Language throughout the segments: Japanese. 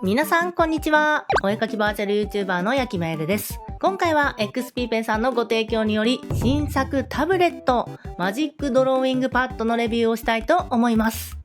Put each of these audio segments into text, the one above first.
皆さんこんにちは。お絵描きバーチャル YouTuber のやきまえるです。今回は XP ペンさんのご提供により新作タブレットマジックドローイングパッドのレビューをしたいと思います。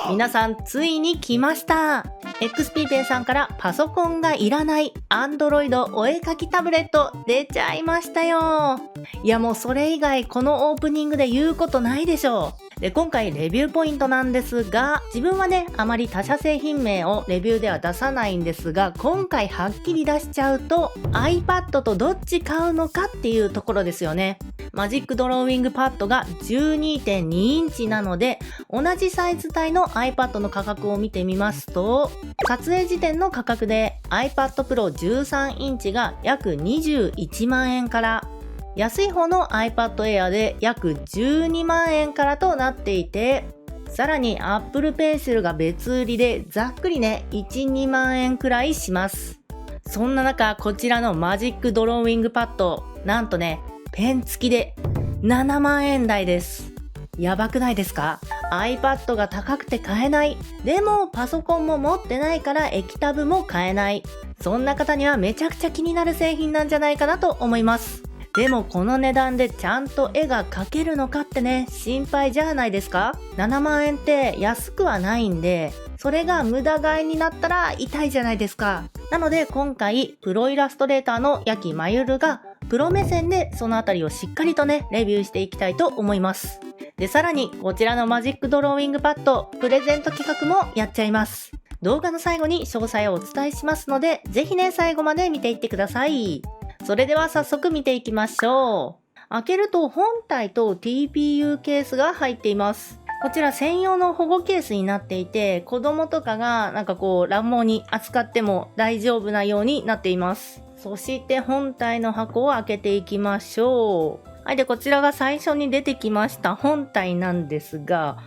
皆さんついに来ました。XP ペンさんからパソコンがいらない Android お絵描きタブレット出ちゃいましたよ。いやもうそれ以外このオープニングで言うことないでしょう。で、今回レビューポイントなんですが、自分はね、あまり他社製品名をレビューでは出さないんですが、今回はっきり出しちゃうと iPad とどっち買うのかっていうところですよね。マジックドローイングパッドが 12.2 インチなので、同じサイズ帯の iPad の価格を見てみますと、撮影時点の価格で iPad Pro 13インチが約21万円から、安い方の iPad Air で約12万円からとなっていて、さらに Apple Pencil が別売りでざっくりね、1、2万円くらいします。そんな中、こちらのマジックドローイングパッド、なんとね、ペン付きで7万円台です。やばくないですか？ iPad が高くて買えない。でもパソコンも持ってないから液タブも買えない。そんな方にはめちゃくちゃ気になる製品なんじゃないかなと思います。でもこの値段でちゃんと絵が描けるのかってね、心配じゃないですか？ 7 万円って安くはないんで、それが無駄買いになったら痛いじゃないですか。なので今回、プロイラストレーターのやきまゆるが、プロ目線でそのあたりをしっかりとね、レビューしていきたいと思います。で、さらにこちらのマジックドローイングパッド、プレゼント企画もやっちゃいます。動画の最後に詳細をお伝えしますので、ぜひね、最後まで見ていってください。それでは早速見ていきましょう。開けると本体と TPU ケースが入っています。こちら専用の保護ケースになっていて、子供とかがなんかこう乱暴に扱っても大丈夫なようになっています。そして本体の箱を開けていきましょう。はい、でこちらが最初に出てきました本体なんですが、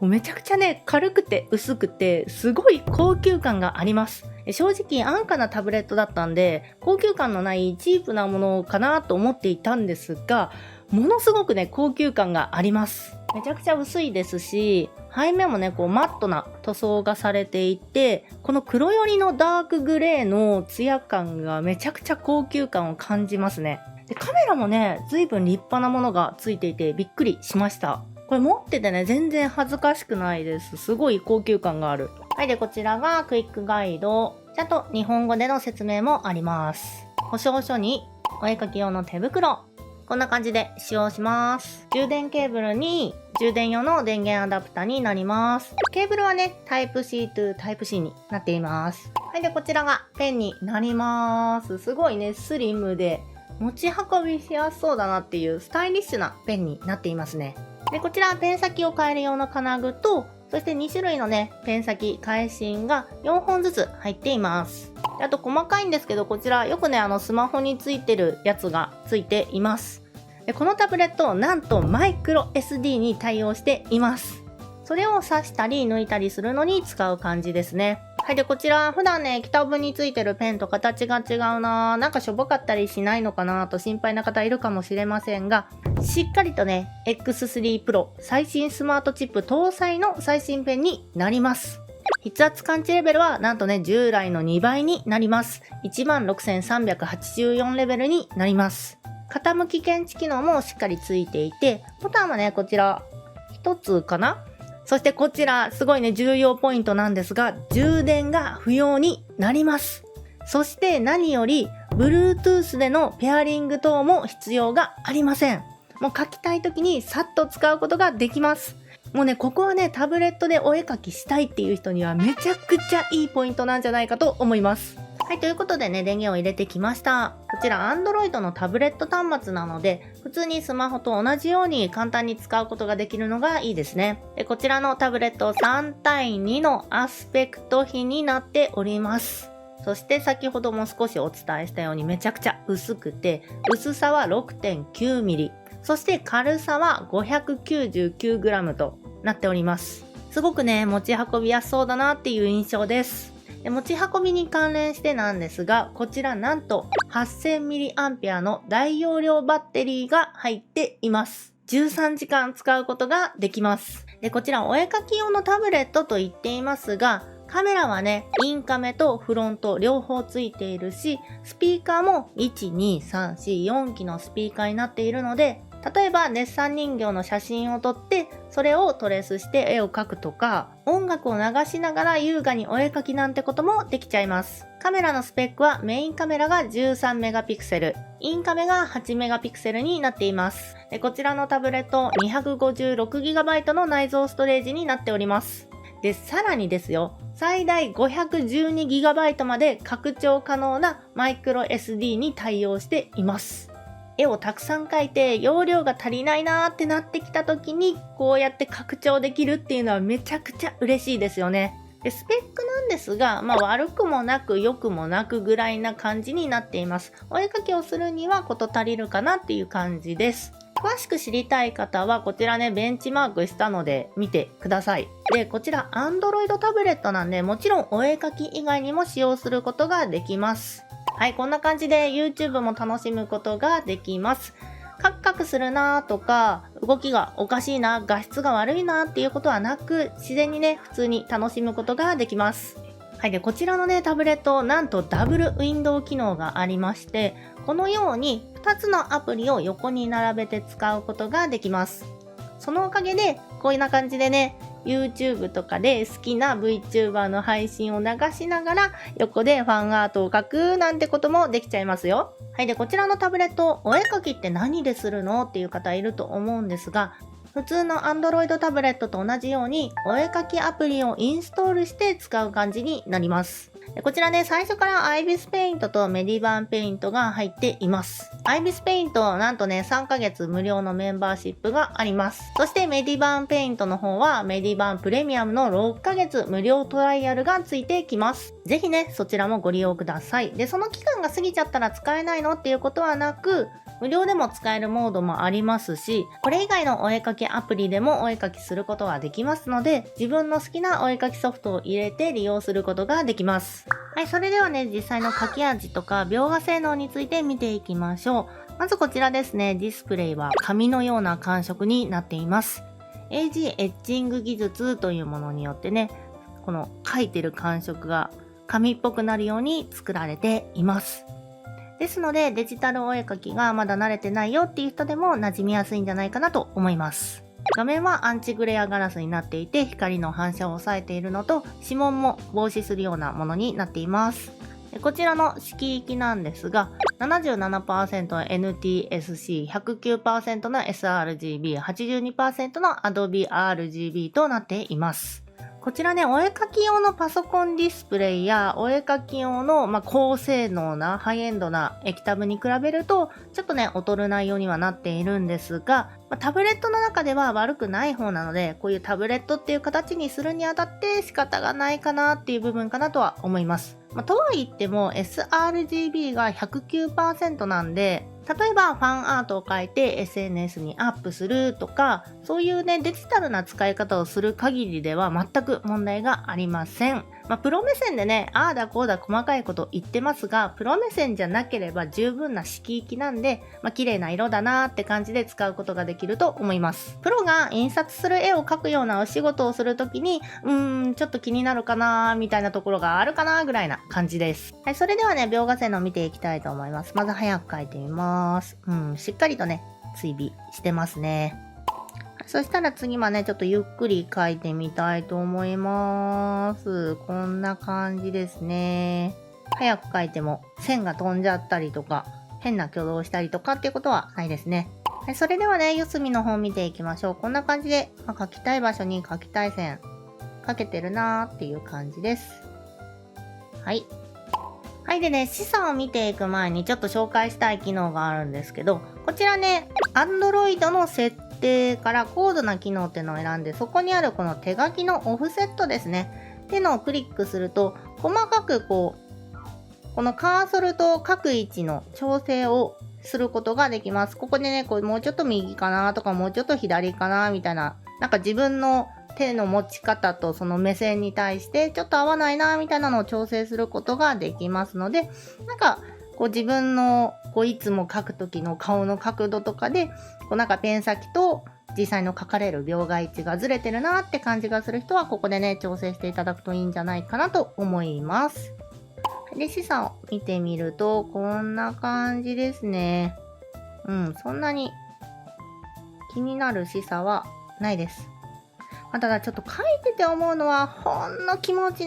もうめちゃくちゃね、軽くて薄くてすごい高級感があります。正直安価なタブレットだったんで、高級感のないチープなものかなと思っていたんですが、ものすごくね、高級感があります。めちゃくちゃ薄いですし、背面もね、こうマットな塗装がされていて、この黒寄りのダークグレーのツヤ感がめちゃくちゃ高級感を感じますね。で、カメラもね、随分立派なものがついていてびっくりしました。これ持っててね、全然恥ずかしくないです。すごい高級感がある。はい、で、こちらがクイックガイド。ちゃんと日本語での説明もあります。保証書にお絵描き用の手袋。こんな感じで使用します。充電ケーブルに充電用の電源アダプターになります。ケーブルはね、タイプ C to タイプ C になっています。はい、で、こちらがペンになります。すごいね、スリムで持ち運びしやすそうだなっていうスタイリッシュなペンになっていますね。で、こちらペン先を変える用の金具と、そして2種類のね、ペン先、返芯が4本ずつ入っています。あと細かいんですけど、こちらよくね、スマホについてるやつがついています。で、このタブレット、なんとマイクロ SD に対応しています。それを挿したり抜いたりするのに使う感じですね。はい、で、こちら、普段ね、液タブについてるペンと形が違うなぁ、なんかしょぼかったりしないのかなと心配な方いるかもしれませんが、しっかりとね、X3 Pro 最新スマートチップ搭載の最新ペンになります。筆圧感知レベルはなんとね、従来の2倍になります。16,384 レベルになります。傾き検知機能もしっかりついていて、ボタンはね、こちら、1つかな？そしてこちら、すごいね、重要ポイントなんですが、充電が不要になります。そして何より、Bluetooth でのペアリング等も必要がありません。もう書きたい時にさっと使うことができます。もうね、ここはね、タブレットでお絵描きしたいっていう人にはめちゃくちゃいいポイントなんじゃないかと思います。はい、ということでね、電源を入れてきました。こちら Android のタブレット端末なので、普通にスマホと同じように簡単に使うことができるのがいいですね。で、こちらのタブレット3対2のアスペクト比になっております。そして先ほども少しお伝えしたようにめちゃくちゃ薄くて、薄さは 6.9mm、そして軽さは 599g となっております。すごくね、持ち運びやすそうだなっていう印象です。で、持ち運びに関連してなんですが、こちらなんと 8000mAh の大容量バッテリーが入っています。13時間使うことができます。で、こちらお絵描き用のタブレットと言っていますが、カメラはね、インカメとフロント両方ついているし、スピーカーも1、2、3、4、4機のスピーカーになっているので、例えば熱産人形の写真を撮ってそれをトレースして絵を描くとか、音楽を流しながら優雅にお絵描きなんてこともできちゃいます。カメラのスペックはメインカメラが13メガピクセル、インカメが8メガピクセルになっています。でこちらのタブレット 256GB の内蔵ストレージになっております。でさらにですよ、最大 512GB まで拡張可能なマイクロ SD に対応しています。絵をたくさん描いて容量が足りないなーってなってきた時にこうやって拡張できるっていうのはめちゃくちゃ嬉しいですよね。でスペックなんですが、悪くもなく良くもなくぐらいな感じになっています。お絵描きをするには事足りるかなっていう感じです。詳しく知りたい方はこちらね、ベンチマークしたので見てください。でこちら Android タブレットなんで、もちろんお絵描き以外にも使用することができます。はい、こんな感じで YouTube も楽しむことができます。カクカクするなとか、動きがおかしいな、画質が悪いなっていうことはなく、自然にね、普通に楽しむことができます。はい、でこちらのね、タブレット、なんとダブルウィンドウ機能がありまして、このように2つのアプリを横に並べて使うことができます。そのおかげで、こういうな感じでね、YouTube とかで好きな VTuber の配信を流しながら横でファンアートを描くなんてこともできちゃいますよ。はい、でこちらのタブレット、お絵描きって何でするのっていう方いると思うんですが、普通の Android タブレットと同じようにお絵描きアプリをインストールして使う感じになります。こちらね、最初から IBIS Paint と Mediban Paint が入っています。IBIS Paint なんとね、3ヶ月無料のメンバーシップがあります。そして Mediban Paint の方は Mediban Premium の6ヶ月無料トライアルがついてきます。ぜひね、そちらもご利用ください。で、その期間が過ぎちゃったら使えないのっていうことはなく、無料でも使えるモードもありますし、これ以外のお絵描きアプリでもお絵描きすることができますので、自分の好きなお絵描きソフトを入れて利用することができます。はい、それではね、実際の描き味とか描画性能について見ていきましょう。まずこちらですね、ディスプレイは紙のような感触になっています。AG エッジング技術というものによってね、この描いてる感触が紙っぽくなるように作られています。ですので、デジタルお絵描きがまだ慣れてないよっていう人でも馴染みやすいんじゃないかなと思います。画面はアンチグレアガラスになっていて、光の反射を抑えているのと、指紋も防止するようなものになっています。こちらの色域なんですが、77% は NTSC、109% の sRGB、82% の Adobe RGB となっています。こちらね、お絵描き用のパソコンディスプレイやお絵描き用の、高性能なハイエンドな液タブに比べるとちょっとね劣る内容にはなっているんですが、タブレットの中では悪くない方なので、こういうタブレットっていう形にするにあたって仕方がないかなっていう部分かなとは思います。とは言っても sRGB が 109% なんで、例えばファンアートを描いて SNS にアップするとか、そういうねデジタルな使い方をする限りでは全く問題がありません。プロ目線でね、ああだこうだ細かいこと言ってますが、プロ目線じゃなければ十分な色域なんで、綺麗な色だなーって感じで使うことができると思います。プロが印刷する絵を描くようなお仕事をするときに、ちょっと気になるかなーみたいなところがあるかなーぐらいな感じです。はい、それではね、描画性能見ていきたいと思います。まず早く描いてみます。しっかりとね、追尾してますね。そしたら次はね、ちょっとゆっくり描いてみたいと思います。こんな感じですね。早く描いても線が飛んじゃったりとか、変な挙動をしたりとかっていうことはないですね。はい、それではね、四隅の方見ていきましょう。こんな感じで、描きたい場所に描きたい線、描けてるなーっていう感じです。はい。はい。でね、資産を見ていく前にちょっと紹介したい機能があるんですけど、こちらね、Android の設定から高度な機能っていうのを選んで、そこにあるこの手書きのオフセットですね。っていうのをクリックすると、細かくこのカーソルと書く位置の調整をすることができます。ここでね、もうちょっと右かなとか、もうちょっと左かなみたいな、なんか自分の手の持ち方とその目線に対してちょっと合わないなみたいなのを調整することができますので、なんか自分のこういつも描く時の顔の角度とかで、こうなんかペン先と実際の描かれる描画位置がずれてるなって感じがする人は、ここでね、調整していただくといいんじゃないかなと思います。で、示唆を見てみると、こんな感じですね。そんなに気になる示唆はないです。ただちょっと書いてて思うのは、ほんの気持ちい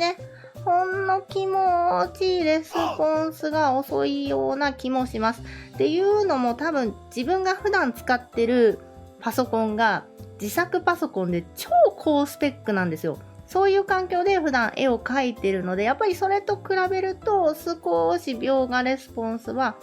いレスポンスが遅いような気もします。っていうのも多分自分が普段使ってるパソコンが自作パソコンで超高スペックなんですよ。そういう環境で普段絵を描いてるので、やっぱりそれと比べると少し描画レスポンスは、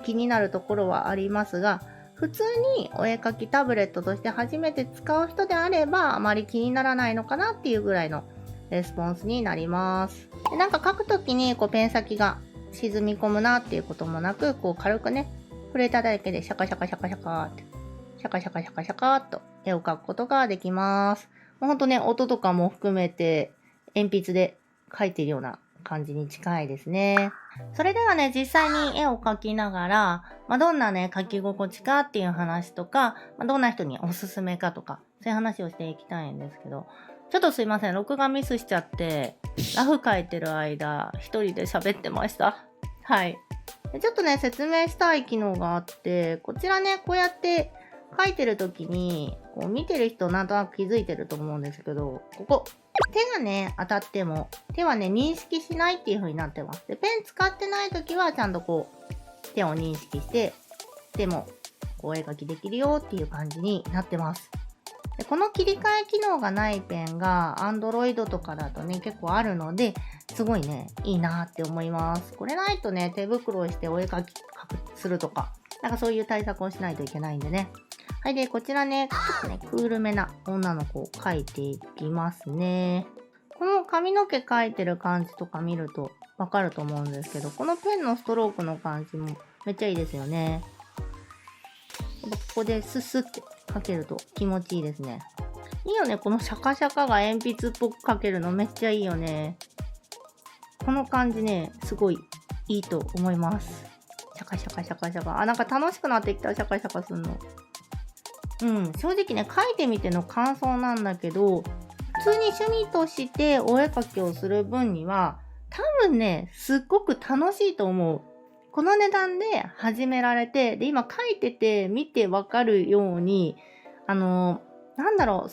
気になるところはありますが、普通にお絵描きタブレットとして初めて使う人であればあまり気にならないのかなっていうぐらいのレスポンスになります。で、なんか描くときにこうペン先が沈み込むなっていうこともなく、こう軽くね、触れただけでシャカシャカシャカシャカって、シャカシャカシャカシャカっと絵を描くことができます。ほんとね、音とかも含めて鉛筆で描いてるような感じに近いですね。それではね、実際に絵を描きながら、どんなね、描き心地かっていう話とか、どんな人におすすめかとか、そういう話をしていきたいんですけど、ちょっとすいません、録画ミスしちゃって、ラフ描いてる間、一人で喋ってました。はい。でちょっとね、説明したい機能があって、こちらね、こうやって描いてる時に、こう見てる人なんとなく気づいてると思うんですけど、ここ、手がね、当たっても、手はね、認識しないっていう風になってます。で、ペン使ってない時は、ちゃんとこう、手を認識して、手も、こう、絵描きできるよっていう感じになってます。で、この切り替え機能がないペンが、Android とかだとね、結構あるので、すごいね、いいなって思います。これないとね、手袋をしてお絵描きするとか、なんかそういう対策をしないといけないんでね。はい、で、こちらね、ちょっとね、クールめな女の子を描いていきますね。この髪の毛描いてる感じとか見るとわかると思うんですけど、このペンのストロークの感じもめっちゃいいですよね。ここでススって描けると気持ちいいですね。いいよね、このシャカシャカが鉛筆っぽく描けるのめっちゃいいよね。この感じね、すごいいいと思います。シャカシャカシャカシャカ。なんか楽しくなってきた、シャカシャカするの。正直ね、描いてみての感想なんだけど、普通に趣味としてお絵描きをする分には、多分ね、すっごく楽しいと思う。この値段で始められて、で、今描いてて見てわかるように、す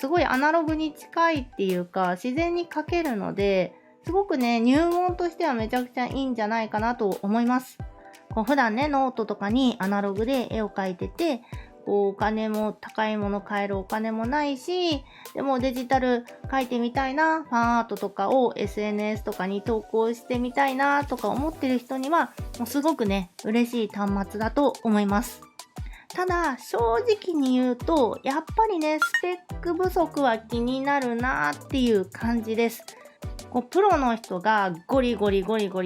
ごいアナログに近いっていうか、自然に描けるので、すごくね、入門としてはめちゃくちゃいいんじゃないかなと思います。こう普段ね、ノートとかにアナログで絵を描いてて、こうお金も高いもの買えるお金もないし、でもデジタル描いてみたいな、ファンアートとかを SNS とかに投稿してみたいなとか思ってる人には、もうすごくね、嬉しい端末だと思います。ただ、正直に言うと、やっぱりね、スペック不足は気になるなっていう感じです。こうプロの人がゴリゴリ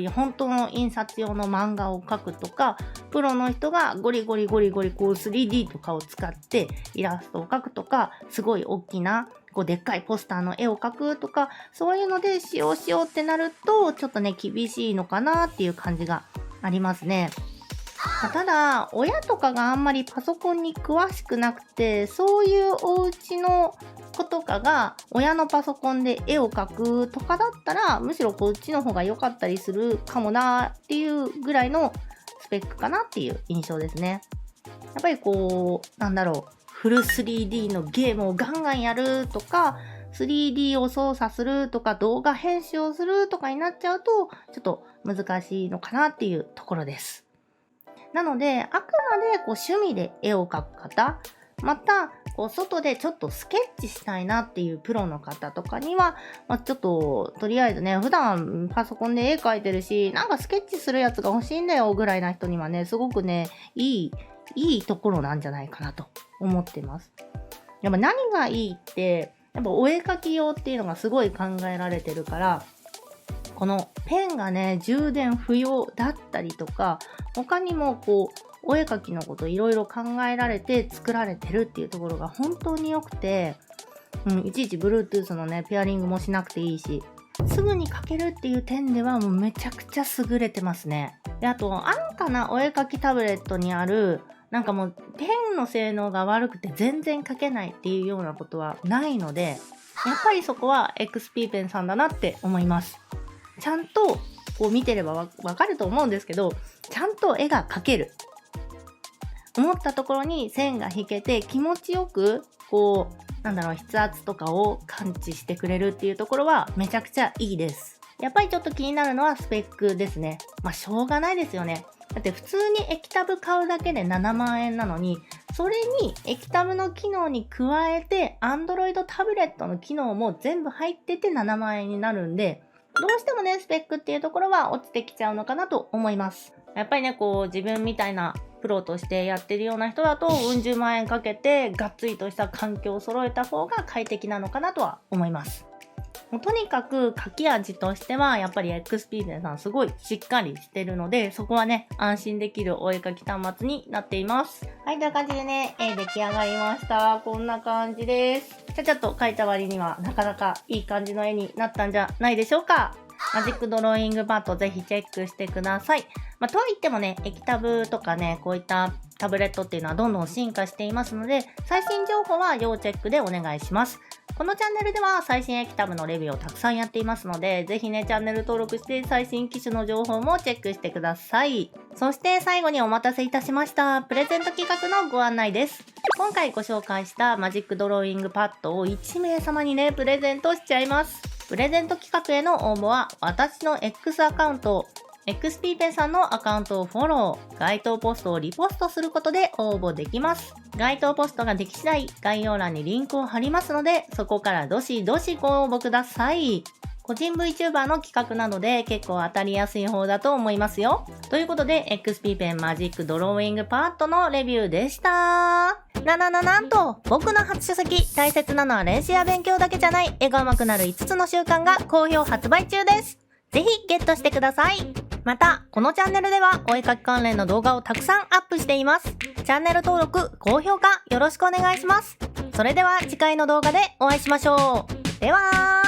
本当の印刷用の漫画を描くとか、プロの人がゴリゴリこう 3D とかを使ってイラストを描くとか、すごい大きなこうでっかいポスターの絵を描くとか、そういうので使用しようってなるとちょっとね厳しいのかなっていう感じがありますね。ただ、親とかがあんまりパソコンに詳しくなくて、そういうお家の子とかが親のパソコンで絵を描くとかだったら、むしろこっちの方が良かったりするかもなっていうぐらいのスペックかなっていう印象ですね。やっぱりこう、フル 3D のゲームをガンガンやるとか、3D を操作するとか、動画編集をするとかになっちゃうと、ちょっと難しいのかなっていうところです。なので、あくまでこう趣味で絵を描く方、またこう外でちょっとスケッチしたいなっていうプロの方とかには、ちょっととりあえずね、普段パソコンで絵描いてるし、なんかスケッチするやつが欲しいんだよぐらいな人にはね、すごくね、いいところなんじゃないかなと思ってます。やっぱ何がいいって、やっぱお絵描き用っていうのがすごい考えられてるから、このペンがね、充電不要だったりとか、他にもこう、お絵描きのこといろいろ考えられて作られてるっていうところが本当に良くて、いちいち Bluetooth のね、ペアリングもしなくていいし、すぐに描けるっていう点ではもうめちゃくちゃ優れてますね。で、あと安価なお絵描きタブレットにあるなんかもうペンの性能が悪くて全然描けないっていうようなことはないので、やっぱりそこは XP ペンさんだなって思います。ちゃんとこう見てればわかると思うんですけど、ちゃんと絵が描ける。思ったところに線が引けて気持ちよくこう筆圧とかを感知してくれるっていうところはめちゃくちゃいいです。やっぱりちょっと気になるのはスペックですね。しょうがないですよね。だって普通に液タブ買うだけで7万円なのに、それに液タブの機能に加えて Android タブレットの機能も全部入ってて7万円になるんで、どうしてもねスペックっていうところは落ちてきちゃうのかなと思います。やっぱりねこう自分みたいなプロとしてやってるような人だと10万円かけてがっつりとした環境を揃えた方が快適なのかなとは思います。もうとにかく書き味としてはやっぱり XP ペンさんすごいしっかりしてるので、そこはね安心できるお絵描き端末になっています。はい、という感じでね、出来上がりました。こんな感じです。ちゃちゃっと描いた割にはなかなかいい感じの絵になったんじゃないでしょうか。マジックドローイングパッドぜひチェックしてください。とはいってもね、液タブとかね、こういったタブレットっていうのはどんどん進化していますので、最新情報は要チェックでお願いします。このチャンネルでは最新液タブのレビューをたくさんやっていますので、ぜひね、チャンネル登録して最新機種の情報もチェックしてください。そして最後にお待たせいたしました、プレゼント企画のご案内です。今回ご紹介したマジックドローイングパッドを1名様にね、プレゼントしちゃいます。プレゼント企画への応募は、私の X アカウント、XP ペンさんのアカウントをフォロー、該当ポストをリポストすることで応募できます。該当ポストができ次第、概要欄にリンクを貼りますので、そこからどしどしご応募ください。個人 VTuber の企画なので結構当たりやすい方だと思いますよ。ということで、XP ペンマジックドローイングパッドのレビューでした。なんと、僕の初書籍、大切なのは練習や勉強だけじゃない、絵が上手くなる5つの習慣が好評発売中です。ぜひゲットしてください。また、このチャンネルではお絵描き関連の動画をたくさんアップしています。チャンネル登録、高評価よろしくお願いします。それでは次回の動画でお会いしましょう。では